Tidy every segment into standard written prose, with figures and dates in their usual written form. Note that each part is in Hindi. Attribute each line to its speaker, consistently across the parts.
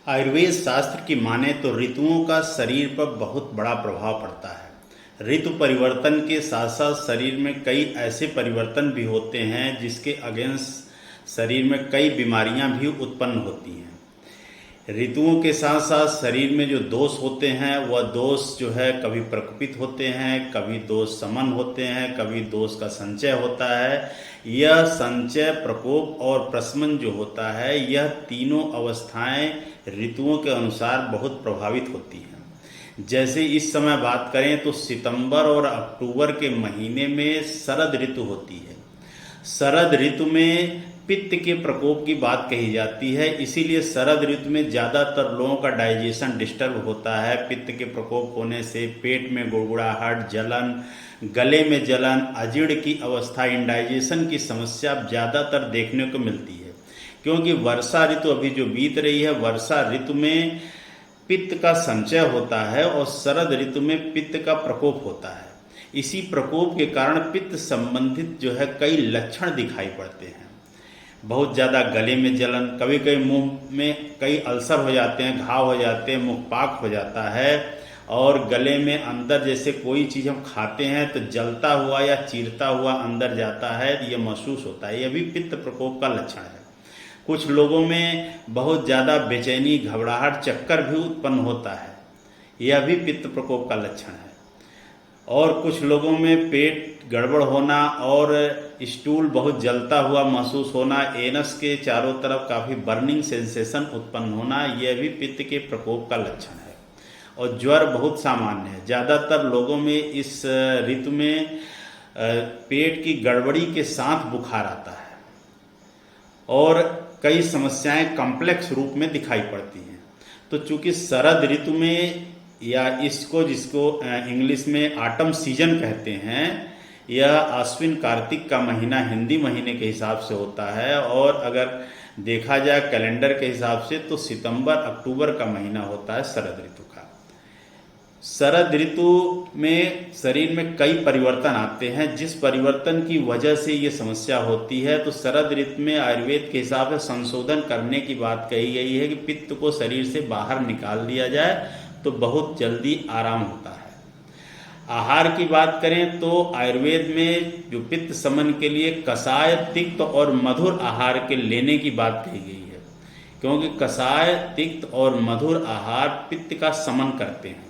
Speaker 1: आयुर्वेद शास्त्र की माने तो ऋतुओं का शरीर पर बहुत बड़ा प्रभाव पड़ता है। ऋतु परिवर्तन के साथ साथ शरीर में कई ऐसे परिवर्तन भी होते हैं जिसके अगेंस्ट शरीर में कई बीमारियां भी उत्पन्न होती हैं। ऋतुओं के साथ साथ शरीर में जो दोष होते हैं वह दोष जो है कभी प्रकोपित होते हैं, कभी दोष समन होते हैं, कभी दोष का संचय होता है। यह संचय, प्रकोप और प्रशमन जो होता है, यह तीनों अवस्थाएं ऋतुओं के अनुसार बहुत प्रभावित होती हैं। जैसे इस समय बात करें तो सितंबर और अक्टूबर के महीने में शरद ऋतु होती है। शरद ऋतु में पित्त के प्रकोप की बात कही जाती है, इसीलिए शरद ऋतु में ज़्यादातर लोगों का डाइजेशन डिस्टर्ब होता है। पित्त के प्रकोप होने से पेट में गुड़गुड़ाहट, जलन, गले में जलन, अजीर्ण की अवस्था, इंडाइजेशन की समस्या ज़्यादातर देखने को मिलती है। क्योंकि वर्षा ऋतु अभी जो बीत रही है, वर्षा ऋतु में पित्त का संचय होता है और शरद ऋतु में पित्त का प्रकोप होता है। इसी प्रकोप के कारण पित्त संबंधित जो है कई लक्षण दिखाई पड़ते हैं। बहुत ज़्यादा गले में जलन, कभी कभी मुंह में कई अल्सर हो जाते हैं, घाव हो जाते हैं, मुखपाक हो जाता है और गले में अंदर जैसे कोई चीज़ हम खाते हैं तो जलता हुआ या चीरता हुआ अंदर जाता है, ये महसूस होता है। यह भी पित्त प्रकोप का लक्षण है। कुछ लोगों में बहुत ज़्यादा बेचैनी, घबराहट, चक्कर भी उत्पन्न होता है, यह भी पित्त प्रकोप का लक्षण है। और कुछ लोगों में पेट गड़बड़ होना और स्टूल बहुत जलता हुआ महसूस होना, एनस के चारों तरफ काफ़ी बर्निंग सेंसेशन उत्पन्न होना, यह भी पित्त के प्रकोप का लक्षण है। और ज्वर बहुत सामान्य है। ज़्यादातर लोगों में इस ऋतु में पेट की गड़बड़ी के साथ बुखार आता है और कई समस्याएं कॉम्प्लेक्स रूप में दिखाई पड़ती हैं। तो चूंकि शरद ऋतु में, या जिसको इंग्लिश में ऑटम सीजन कहते हैं, यह आश्विन कार्तिक का महीना हिंदी महीने के हिसाब से होता है। और अगर देखा जाए कैलेंडर के हिसाब से तो सितंबर अक्टूबर का महीना होता है शरद ऋतु का। शरद ऋतु में शरीर में कई परिवर्तन आते हैं, जिस परिवर्तन की वजह से ये समस्या होती है। तो शरद ऋतु में आयुर्वेद के हिसाब से संशोधन करने की बात कही गई है कि पित्त को शरीर से बाहर निकाल दिया जाए तो बहुत जल्दी आराम होता है। आहार की बात करें तो आयुर्वेद में जो पित्त शमन के लिए कषाय, तिक्त और मधुर आहार के लेने की बात कही गई है, क्योंकि कषाय, तिक्त और मधुर आहार पित्त का शमन करते हैं।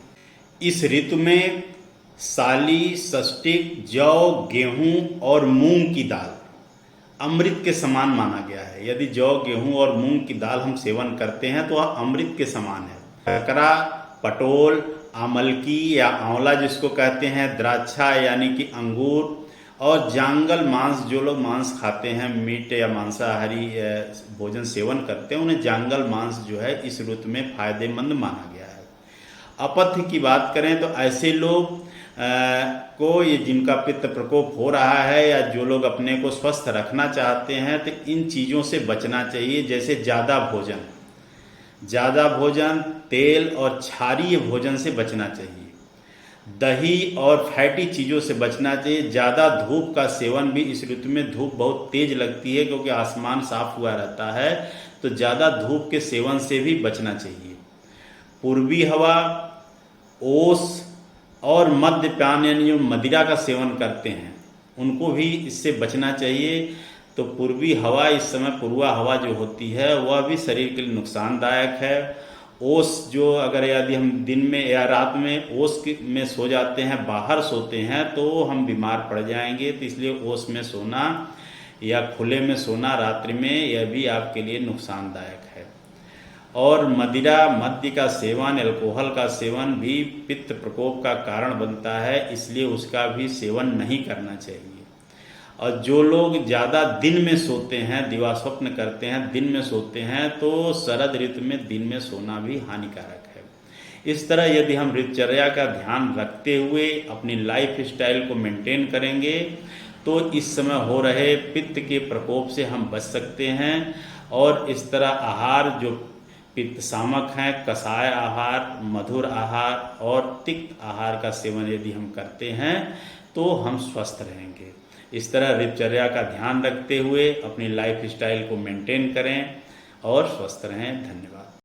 Speaker 1: इस ऋतु में साली, षष्टिक, जौ, गेहूं और मूंग की दाल अमृत के समान माना गया है। यदि जौ, गेहूं और मूंग की दाल हम सेवन करते हैं तो वह अमृत के समान है। शकरा, पटोल, आमलकी या आंवला जिसको कहते हैं, द्राक्षा यानी कि अंगूर, और जांगल मांस, जो लोग मांस खाते हैं, मीट या मांसाहारी भोजन सेवन करते हैं, उन्हें जांगल मांस जो है इस ऋतु में फायदेमंद माना गया है। अपथ्य की बात करें तो ऐसे लोग को ये जिनका पित्त प्रकोप हो रहा है या जो लोग अपने को स्वस्थ रखना चाहते हैं तो इन चीज़ों से बचना चाहिए। जैसे ज़्यादा भोजन, तेल और क्षारीय भोजन से बचना चाहिए। दही और फैटी चीज़ों से बचना चाहिए। ज़्यादा धूप का सेवन भी, इस ऋतु में धूप बहुत तेज लगती है क्योंकि आसमान साफ हुआ रहता है, तो ज़्यादा धूप के सेवन से भी बचना चाहिए। पूर्वी हवा, ओस और मद्यपान यानी जो मदिरा का सेवन करते हैं उनको भी इससे बचना चाहिए। तो पूर्वी हवा, इस समय पूर्वा हवा जो होती है वह भी शरीर के लिए नुकसानदायक है। ओस जो, अगर यदि हम दिन में या रात में ओस में सो जाते हैं, बाहर सोते हैं, तो हम बीमार पड़ जाएंगे। तो इसलिए ओस में सोना या खुले में सोना रात्रि में, यह भी आपके लिए नुकसानदायक है। और मदिरा, मद्य का सेवन, अल्कोहल का सेवन भी पित्त प्रकोप का कारण बनता है, इसलिए उसका भी सेवन नहीं करना चाहिए। और जो लोग ज़्यादा दिन में सोते हैं, दिवास्वप्न करते हैं, दिन में सोते हैं, तो शरद ऋतु में दिन में सोना भी हानिकारक है। इस तरह यदि हम दिनचर्या का ध्यान रखते हुए अपनी लाइफ स्टाइल को मेंटेन करेंगे तो इस समय हो रहे पित्त के प्रकोप से हम बच सकते हैं। और इस तरह आहार जो पित्त शामक हैं, कषाय आहार, मधुर आहार और तिक्त आहार का सेवन यदि हम करते हैं तो हम स्वस्थ रहेंगे। इस तरह दिनचर्या का ध्यान रखते हुए अपनी लाइफ स्टाइल को मेंटेन करें और स्वस्थ रहें। धन्यवाद।